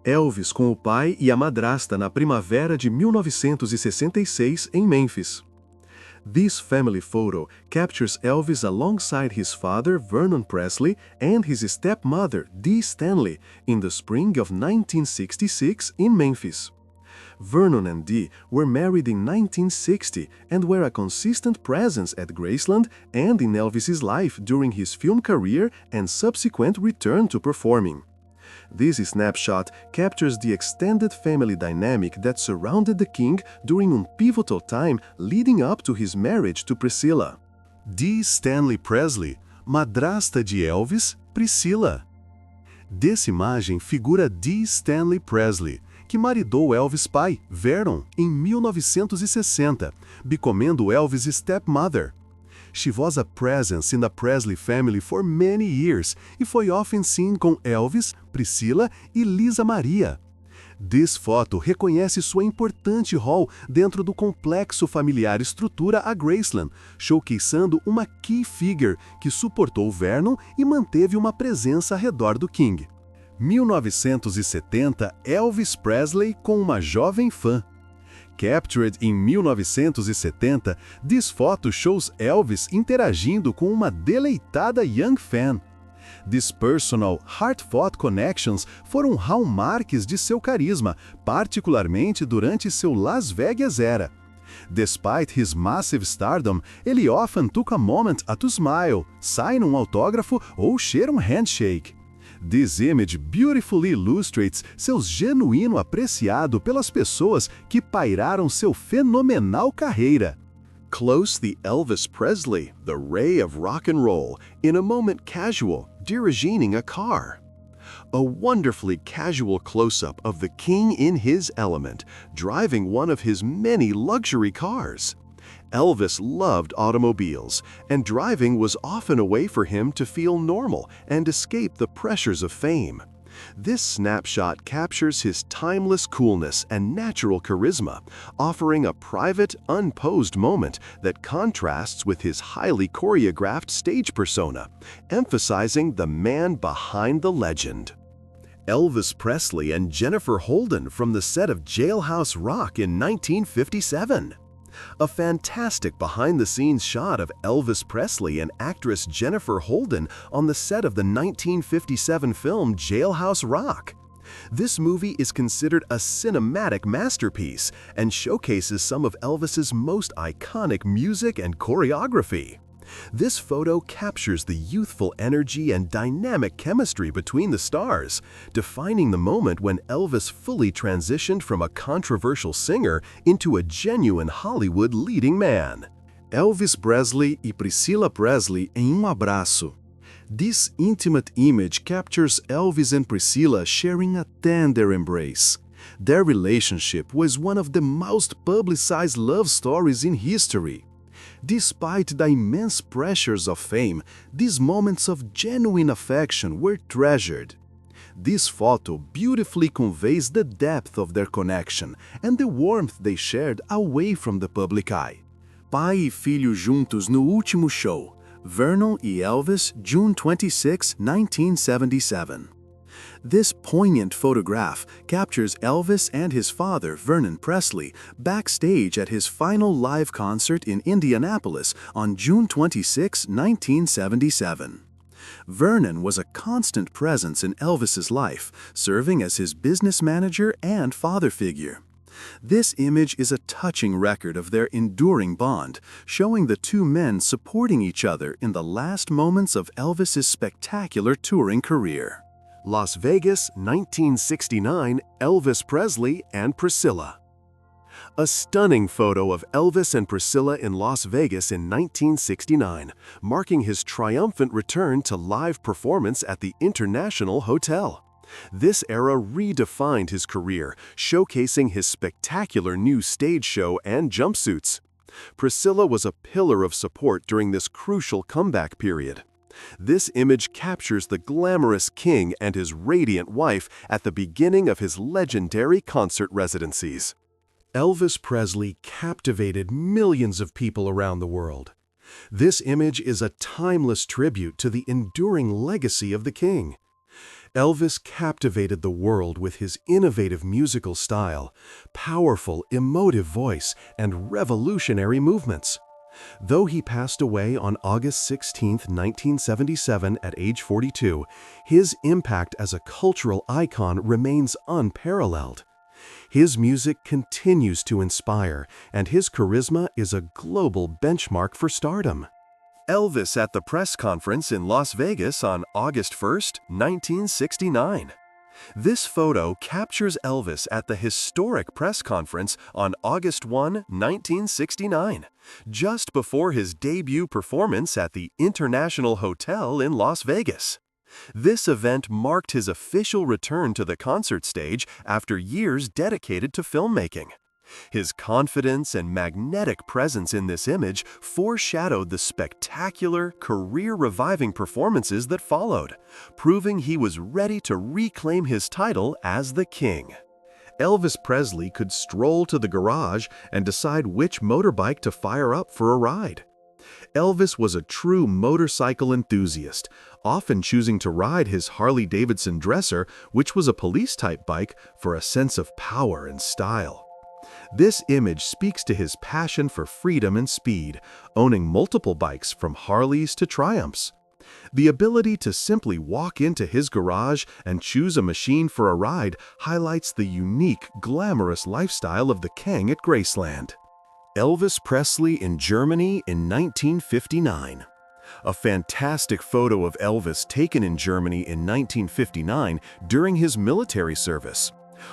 Speaker 2: Elvis com o pai e a madrasta na primavera de 1966 em Memphis. This family photo captures Elvis alongside his father, Vernon Presley, and his stepmother, Dee Stanley, in the spring of 1966 in Memphis. Vernon and Dee were married in 1960 and were a consistent presence at Graceland and in Elvis's life during his film career and subsequent return to performing. This snapshot captures the extended family dynamic that surrounded the king during a pivotal time leading up to his marriage to Priscilla.
Speaker 1: Dee Stanley Presley, madrasta de Elvis, Priscilla. Dessa imagem figura Dee Stanley Presley, que maridou Elvis pai, Vernon, em 1960, becomendo Elvis' stepmother. She was a presence in the Presley family for many years e foi often seen com Elvis, Priscilla e Lisa Maria. This foto reconhece sua importante rol dentro do complexo familiar estrutura a Graceland, showcaseando uma key figure que suportou Vernon e manteve uma presença ao redor do King. 1970, Elvis Presley com uma jovem fã. Captured in 1970, this photo shows Elvis interagindo com uma deleitada young fan. These personal, heartfelt connections foram hallmarks de seu carisma, particularmente durante seu Las Vegas era. Despite his massive stardom, ele often took a moment to smile, sign um autógrafo ou share um handshake. This image beautifully illustrates seu genuíno apreciado pelas pessoas que pairaram seu fenomenal carreira. Close the Elvis Presley, the ray of rock and roll, in a moment casual, diriging a car. A wonderfully casual close-up of the king in his element, driving one of his many luxury cars. Elvis loved automobiles, and driving was often a way for him to feel normal and escape the pressures of fame. This snapshot captures his timeless coolness and natural charisma, offering a private, unposed moment that contrasts with his highly choreographed stage persona, emphasizing the man behind the legend. Elvis Presley and Jennifer Holden from the set of Jailhouse Rock in 1957. A fantastic behind-the-scenes shot of Elvis Presley and actress Jennifer Holden on the set of the 1957 film Jailhouse Rock. This movie is considered a cinematic masterpiece and showcases some of Elvis's most iconic music and choreography. This photo captures the youthful energy and dynamic chemistry between the stars, defining the moment when Elvis fully transitioned from a controversial singer into a genuine Hollywood leading man. Elvis Presley e Priscilla Presley em abraço. This intimate image captures Elvis and Priscilla sharing a tender embrace. Their relationship was one of the most publicized love stories in history. Despite the immense pressures of fame, these moments of genuine affection were treasured. This photo beautifully conveys the depth of their connection and the warmth they shared away from the public eye. Pai e filho juntos no último show. Vernon e Elvis, June 26, 1977. This poignant photograph captures Elvis and his father, Vernon Presley, backstage at his final live concert in Indianapolis on June 26, 1977. Vernon was a constant presence in Elvis's life, serving as his business manager and father figure. This image is a touching record of their enduring bond, showing the two men supporting each other in the last moments of Elvis's spectacular touring career. Las Vegas, 1969, Elvis Presley and Priscilla. A stunning photo of Elvis and Priscilla in Las Vegas in 1969, marking his triumphant return to live performance at the International Hotel. This era redefined his career, showcasing his spectacular new stage show and jumpsuits. Priscilla was a pillar of support during this crucial comeback period. This image captures the glamorous king and his radiant wife at the beginning of his legendary concert residencies. Elvis Presley captivated millions of people around the world. This image is a timeless tribute to the enduring legacy of the king. Elvis captivated the world with his innovative musical style, powerful, emotive voice, and revolutionary movements. Though he passed away on August 16, 1977 at age 42, his impact as a cultural icon remains unparalleled. His music continues to inspire, and his charisma is a global benchmark for stardom. Elvis at the press conference in Las Vegas on August 1, 1969. This photo captures Elvis at the historic press conference on August 1, 1969, just before his debut performance at the International Hotel in Las Vegas. This event marked his official return to the concert stage after years dedicated to filmmaking. His confidence and magnetic presence in this image foreshadowed the spectacular, career-reviving performances that followed, proving he was ready to reclaim his title as the king. Elvis Presley could stroll to the garage and decide which motorbike to fire up for a ride. Elvis was a true motorcycle enthusiast, often choosing to ride his Harley-Davidson Dresser, which was a police-type bike, for a sense of power and style. This image speaks to his passion for freedom and speed, owning multiple bikes from Harleys to Triumphs. The ability to simply walk into his garage and choose a machine for a ride highlights the unique, glamorous lifestyle of the king at Graceland. Elvis Presley in Germany in 1959. A fantastic photo of Elvis taken in Germany in 1959 during his military service.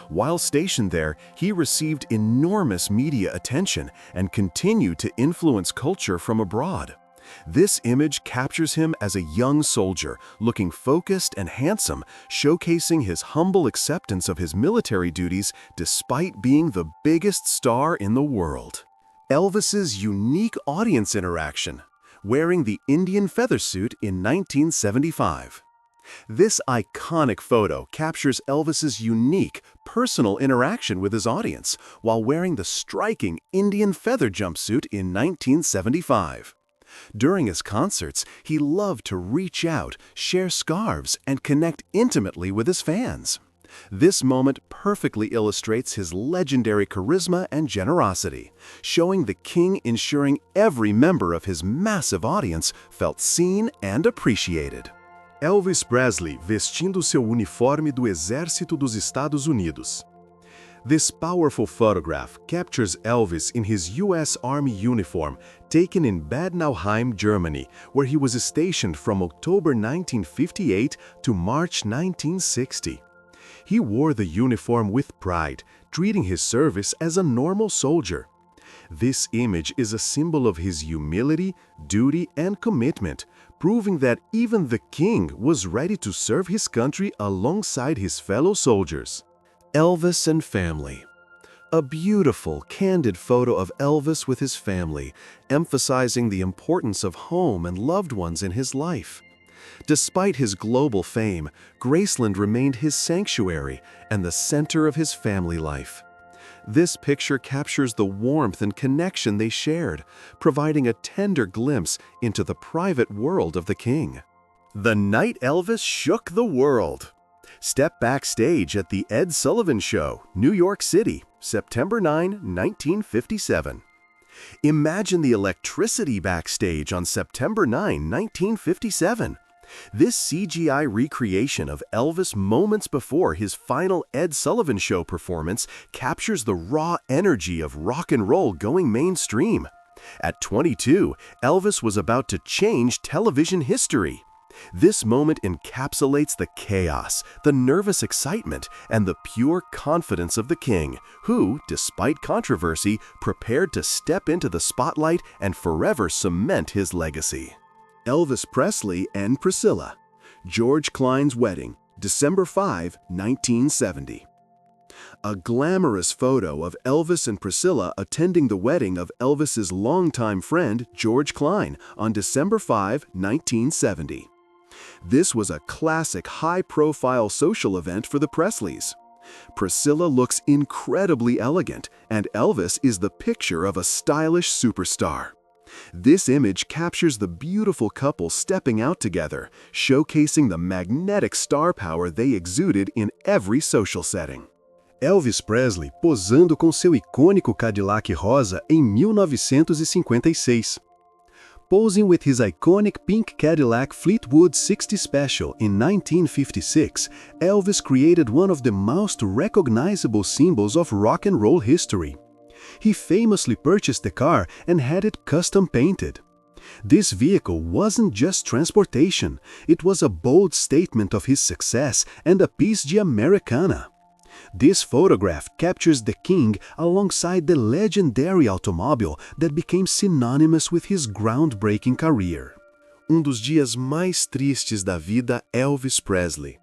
Speaker 1: While stationed there, he received enormous media attention and continued to influence culture from abroad. This image captures him as a young soldier, looking focused and handsome, showcasing his humble acceptance of his military duties despite being the biggest star in the world. Elvis's unique audience interaction, wearing the Indian feather suit in 1975. This iconic photo captures Elvis's unique, personal interaction with his audience while wearing the striking Indian feather jumpsuit in 1975. During his concerts, he loved to reach out, share scarves, and connect intimately with his fans. This moment perfectly illustrates his legendary charisma and generosity, showing the king ensuring every member of his massive audience felt seen and appreciated.
Speaker 2: Elvis Presley vestindo seu uniforme do Exército dos Estados Unidos. This powerful photograph captures Elvis in his U.S. Army uniform taken in Bad Nauheim, Germany, where he was stationed from October 1958 to March 1960. He wore the uniform with pride, treating his service as a normal soldier. This image is a symbol of his humility, duty, and commitment, proving that even the king was ready to serve his country alongside his fellow soldiers.
Speaker 1: Elvis and family. A beautiful, candid photo of Elvis with his family, emphasizing the importance of home and loved ones in his life. Despite his global fame, Graceland remained his sanctuary and the center of his family life. This picture captures the warmth and connection they shared, providing a tender glimpse into the private world of the king. The night Elvis shook the world. Step backstage at the Ed Sullivan Show, New York City, September 9, 1957. Imagine the electricity backstage on September 9, 1957. This CGI recreation of Elvis moments before his final Ed Sullivan Show performance captures the raw energy of rock and roll going mainstream. At 22, Elvis was about to change television history. This moment encapsulates the chaos, the nervous excitement, and the pure confidence of the king, who, despite controversy, prepared to step into the spotlight and forever cement his legacy. Elvis Presley and Priscilla. George Klein's wedding, December 5, 1970. a glamorous photo of Elvis and Priscilla attending the wedding of Elvis's longtime friend George Klein on December 5, 1970. This was a classic high-profile social event for the Presleys. Priscilla looks incredibly elegant, and Elvis is the picture of a stylish superstar. This image captures the beautiful couple stepping out together, showcasing the magnetic star power they exuded in every social setting.
Speaker 2: Elvis Presley posando com seu icônico Cadillac rosa em 1956. Posing with his iconic pink Cadillac Fleetwood 60 Special in 1956, Elvis created one of the most recognizable symbols of rock and roll history. He famously purchased the car and had it custom painted. This vehicle wasn't just transportation, it was a bold statement of his success and a piece de Americana. This photograph captures the king alongside the legendary automobile that became synonymous with his groundbreaking career.
Speaker 1: Dos dias mais tristes da vida Elvis Presley.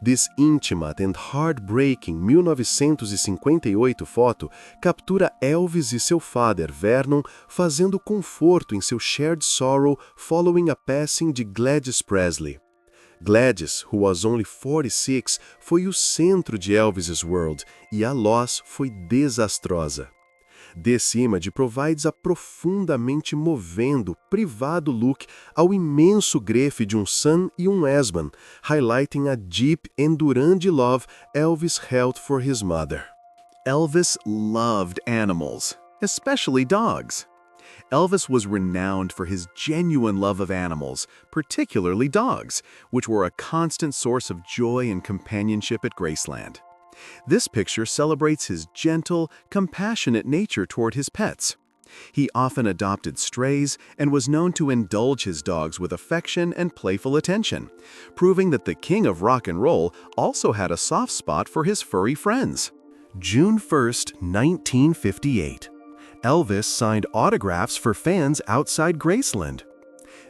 Speaker 1: This intimate and heartbreaking 1958 foto captura Elvis e seu father Vernon fazendo conforto em seu shared sorrow following a passing de Gladys Presley. Gladys, who was only 46, foi o centro de Elvis's world, e a loss foi desastrosa. This image provides a profundamente movendo, privado look ao imenso grefe de son e husband, highlighting a deep, enduring love Elvis held for his mother. Elvis loved animals, especially dogs. Elvis was renowned for his genuine love of animals, particularly dogs, which were a constant source of joy and companionship at Graceland. This picture celebrates his gentle, compassionate nature toward his pets. He often adopted strays and was known to indulge his dogs with affection and playful attention, proving that the king of rock and roll also had a soft spot for his furry friends. June 1st, 1958. Elvis signed autographs for fans outside Graceland.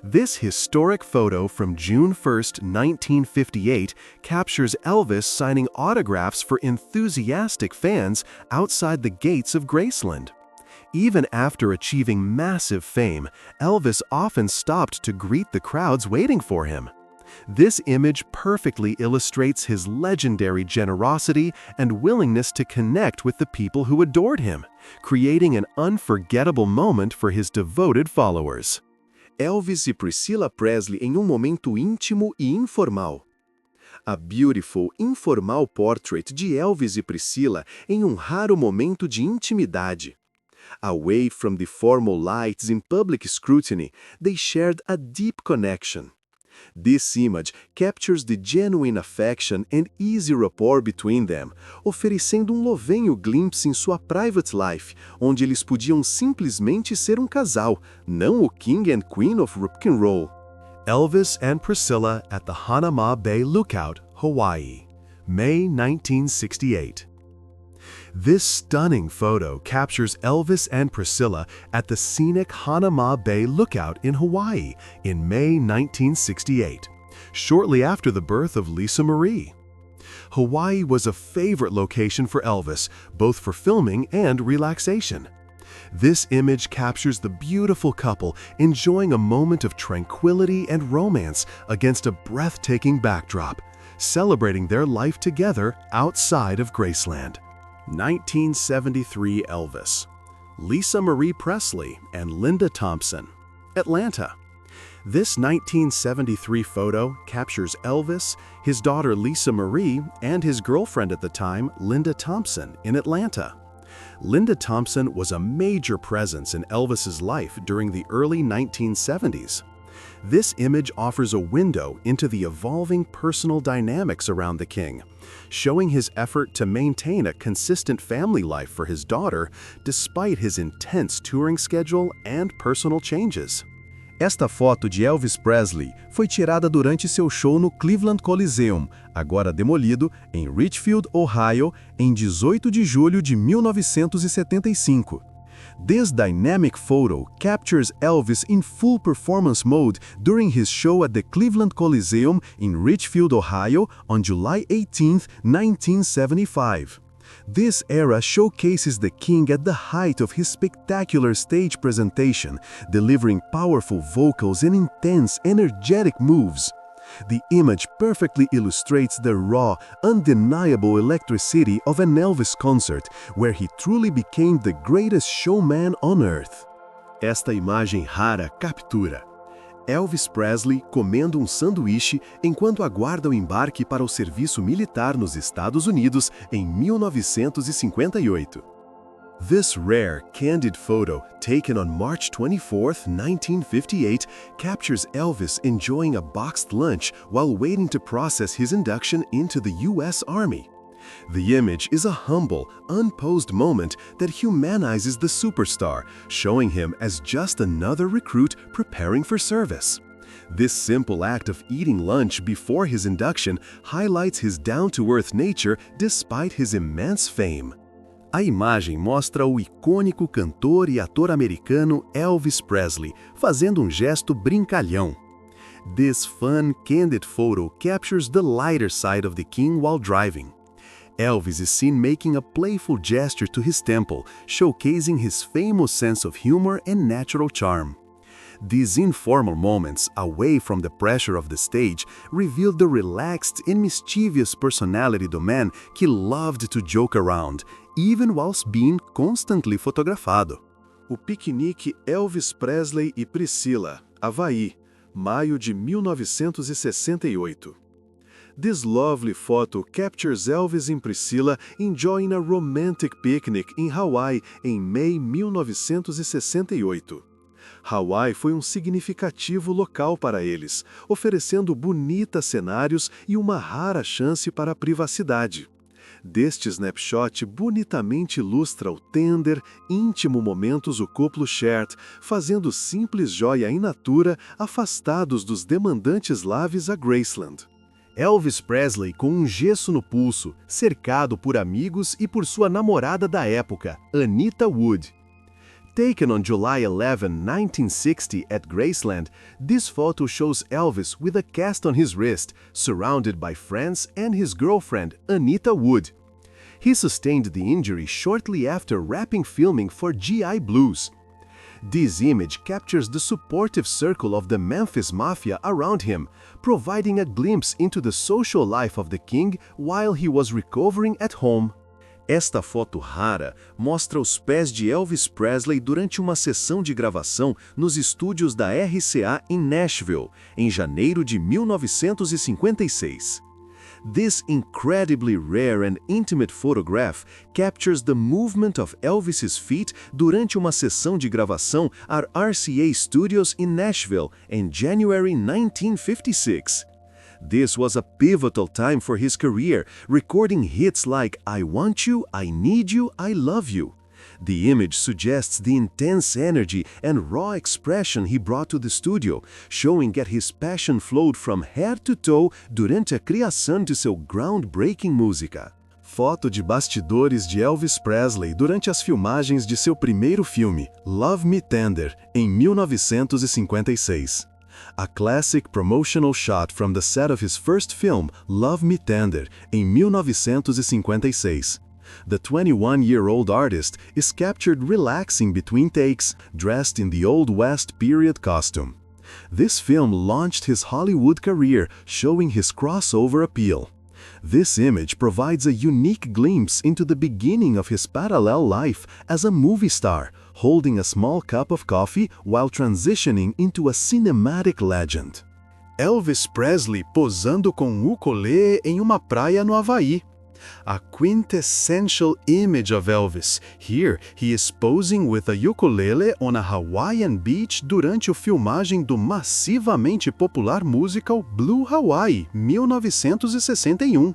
Speaker 1: This historic photo from June 1st, 1958 captures Elvis signing autographs for enthusiastic fans outside the gates of Graceland. Even after achieving massive fame, Elvis often stopped to greet the crowds waiting for him. This image perfectly illustrates his legendary generosity and willingness to connect with the people who adored him, creating an unforgettable moment for his devoted followers. Elvis e Priscilla Presley em momento íntimo e informal. A beautiful, informal portrait de Elvis e Priscilla em raro momento de intimidade. Away from the formal lights in public scrutiny, they shared a deep connection. This image captures the genuine affection and easy rapport between them, oferecendo louvenho glimpse em sua private life, onde eles podiam simplesmente ser casal, não o king and queen of rock and roll. Elvis and Priscilla at the Hanama Bay Lookout, Hawaii, May 1968. This stunning photo captures Elvis and Priscilla at the scenic Hanama Bay Lookout in Hawaii in May 1968, shortly after the birth of Lisa Marie. Hawaii was a favorite location for Elvis, both for filming and relaxation. This image captures the beautiful couple enjoying a moment of tranquility and romance against a breathtaking backdrop, celebrating their life together outside of Graceland. 1973 Elvis. Lisa Marie Presley and Linda Thompson, Atlanta. This 1973 photo captures Elvis, his daughter Lisa Marie, and his girlfriend at the time, Linda Thompson, in Atlanta. Linda Thompson was a major presence in Elvis's life during the early 1970s. This image offers a window into the evolving personal dynamics around the king, showing his effort to maintain a consistent family life for his daughter despite his intense touring schedule and personal changes.
Speaker 2: Esta foto de Elvis Presley foi tirada durante seu show no Cleveland Coliseum, agora demolido, em Richfield, Ohio, em 18 de julho de 1975. This dynamic photo captures Elvis in full performance mode during his show at the Cleveland Coliseum in Richfield, Ohio on July 18, 1975. This era showcases the king at the height of his spectacular stage presentation, delivering powerful vocals and intense, energetic moves. The image perfectly illustrates the raw, undeniable electricity of an Elvis concert, where he truly became the greatest showman on earth. Esta imagem rara captura Elvis Presley comendo um sanduíche enquanto aguarda o embarque para o serviço militar nos Estados Unidos em 1958. This rare, candid photo, taken on March 24, 1958, captures Elvis enjoying a boxed lunch while waiting to process his induction into the U.S. Army. The image is a humble, unposed moment that humanizes the superstar, showing him as just another recruit preparing for service. This simple act of eating lunch before his induction highlights his down-to-earth nature despite his immense fame. A imagem mostra o icônico cantor e ator americano Elvis Presley fazendo um gesto brincalhão. This fun, candid photo captures the lighter side of the king while driving. Elvis is seen making a playful gesture to his temple, showcasing his famous sense of humor and natural charm. These informal moments, away from the pressure of the stage, reveal the relaxed and mischievous personality of the man que loved to joke around, even whilst being constantly fotografado. O piquenique Elvis Presley e Priscilla, Havaí, maio de 1968. This lovely photo captures Elvis and Priscilla enjoying a romantic picnic in Hawaii em May 1968. Hawaii foi um significativo local para eles, oferecendo bonitos cenários e uma rara chance para a privacidade. Deste snapshot bonitamente ilustra o tender, íntimo momentos o couple shared, fazendo simples joia in natura afastados dos demandantes laves a Graceland. Elvis Presley com um gesso no pulso, cercado por amigos e por sua namorada da época, Anita Wood. Taken on July 11, 1960 at Graceland, this photo shows Elvis with a cast on his wrist, surrounded by friends and his girlfriend, Anita Wood. He sustained the injury shortly after wrapping filming for GI Blues. This image captures the supportive circle of the Memphis Mafia around him, providing a glimpse into the social life of the king while he was recovering at home. Esta foto rara mostra os pés de Elvis Presley durante uma sessão de gravação nos estúdios da RCA em Nashville, em janeiro de 1956. This incredibly rare and intimate photograph captures the movement of Elvis's feet durante uma sessão de gravação at RCA Studios in Nashville in January 1956. This was a pivotal time for his career, recording hits like I Want You, I Need You, I Love You. The image suggests the intense energy and raw expression he brought to the studio, showing that his passion flowed from head to toe durante a criação de seu groundbreaking música. Foto de bastidores de Elvis Presley durante as filmagens de seu primeiro filme, Love Me Tender, em 1956. A classic promotional shot from the set of his first film, Love Me Tender, em 1956. The 21-year-old artist is captured relaxing between takes, dressed in the Old West period costume. This film launched his Hollywood career, showing his crossover appeal. This image provides a unique glimpse into the beginning of his parallel life as a movie star, holding a small cup of coffee while transitioning into a cinematic legend. Elvis Presley posando com um ukulele em uma praia no Havaí. A quintessential image of Elvis. Here, he is posing with a ukulele on a Hawaiian beach durante a filmagem do massivamente popular musical Blue Hawaii, 1961.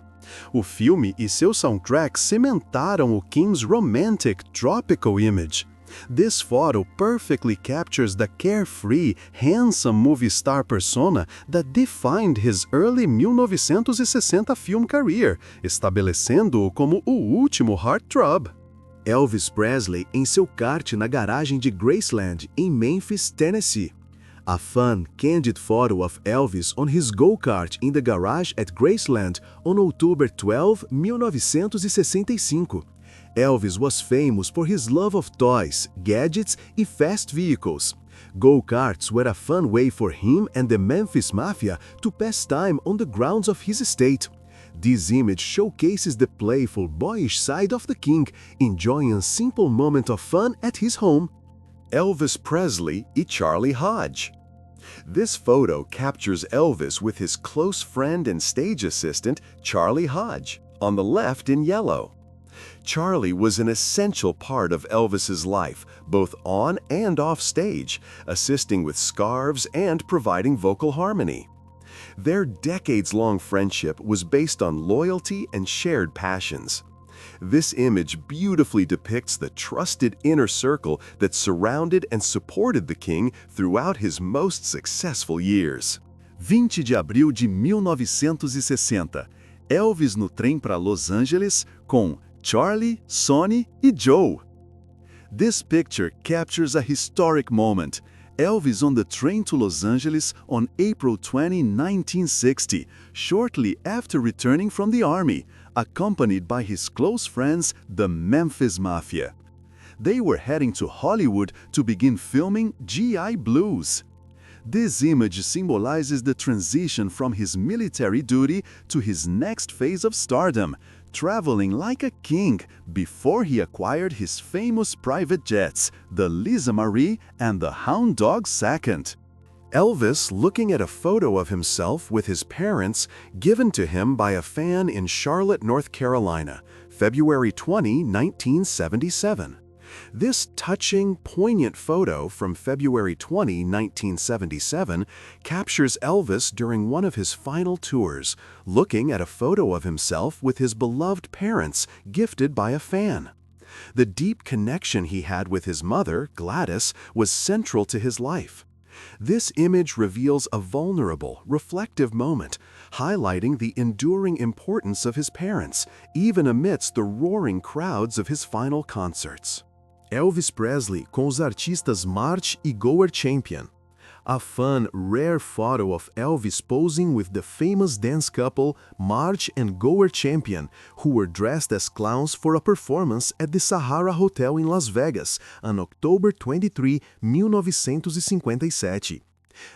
Speaker 2: O filme e seu soundtrack cementaram o King's romantic, tropical image. This photo perfectly captures the carefree, handsome movie star persona that defined his early 1960 film career, estabelecendo-o como o último heartthrob. Elvis Presley em seu kart na garagem de Graceland, em Memphis, Tennessee. A fun, candid photo of Elvis on his go-kart in the garage at Graceland on October 12, 1965. Elvis was famous for his love of toys, gadgets e fast vehicles. Go-karts were a fun way for him and the Memphis Mafia to pass time on the grounds of his estate. This image showcases the playful, boyish side of the king, enjoying a simple moment of fun at his home.
Speaker 1: Elvis Presley e Charlie Hodge. This photo captures Elvis with his close friend and stage assistant, Charlie Hodge, on the left in yellow. Charlie was an essential part of Elvis's life, both on and off stage, assisting with scarves and providing vocal harmony. Their decades-long friendship was based on loyalty and shared passions. This image beautifully depicts the trusted inner circle that surrounded and supported the king throughout his most successful years.
Speaker 3: 20 de abril de 1960. Elvis no trem para Los Angeles com Charlie, Sonny e Joe. This picture captures a historic moment. Elvis on the train to Los Angeles on April 20, 1960, shortly after returning from the army, accompanied by his close friends, the Memphis Mafia. They were heading to Hollywood to begin filming G.I. Blues. This image symbolizes the transition from his military duty to his next phase of stardom, traveling like a king before he acquired his famous private jets, the Lisa Marie and the Hound Dog II.
Speaker 1: Elvis looking at a photo of himself with his parents given to him by a fan in Charlotte, North Carolina, February 20, 1977. This touching, poignant photo from February 20, 1977 captures Elvis during one of his final tours, looking at a photo of himself with his beloved parents gifted by a fan. The deep connection he had with his mother, Gladys, was central to his life. This image reveals a vulnerable, reflective moment, highlighting the enduring importance of his parents, even amidst the roaring crowds of his final concerts.
Speaker 2: Elvis Presley com os artistas March e Goer Champion. A fun, rare photo of Elvis posing with the famous dance couple March and Goer Champion, who were dressed as clowns for a performance at the Sahara Hotel in Las Vegas on October 23, 1957.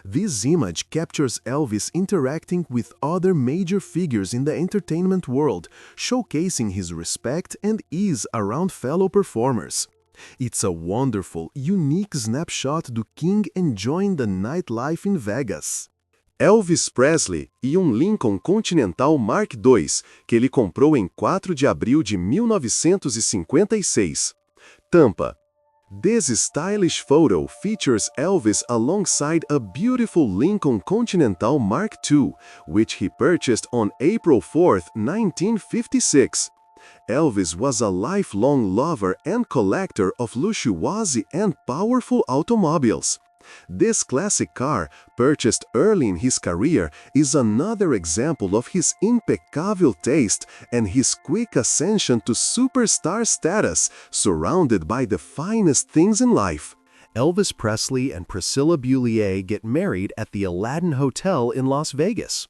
Speaker 2: This image captures Elvis interacting with other major figures in the entertainment world, showcasing his respect and ease around fellow performers. It's a wonderful, unique snapshot do King enjoying the nightlife in Vegas.
Speaker 1: Elvis Presley e Lincoln Continental Mark II, que ele comprou em 4 de abril de 1956. Tampa. This stylish photo features Elvis alongside a beautiful Lincoln Continental Mark II, which he purchased on April 4, 1956. Elvis was a lifelong lover and collector of luxuosi and powerful automobiles. This classic car, purchased early in his career, is another example of his impeccable taste and his quick ascension to superstar status, surrounded by the finest things in life.
Speaker 2: Elvis Presley and Priscilla Beaulier get married at the Aladdin Hotel in Las Vegas.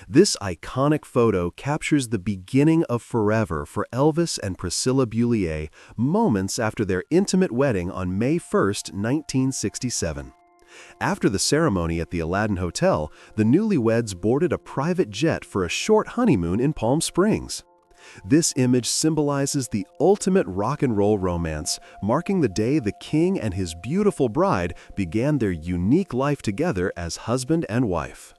Speaker 2: This iconic photo captures the beginning of forever for Elvis and Priscilla Beaulier moments after their intimate wedding on May 1, 1967. After the ceremony at the Aladdin Hotel, the newlyweds boarded a private jet for a short honeymoon in Palm Springs. This image symbolizes the ultimate rock and roll romance, marking the day the king and his beautiful bride began their unique life together as husband and wife.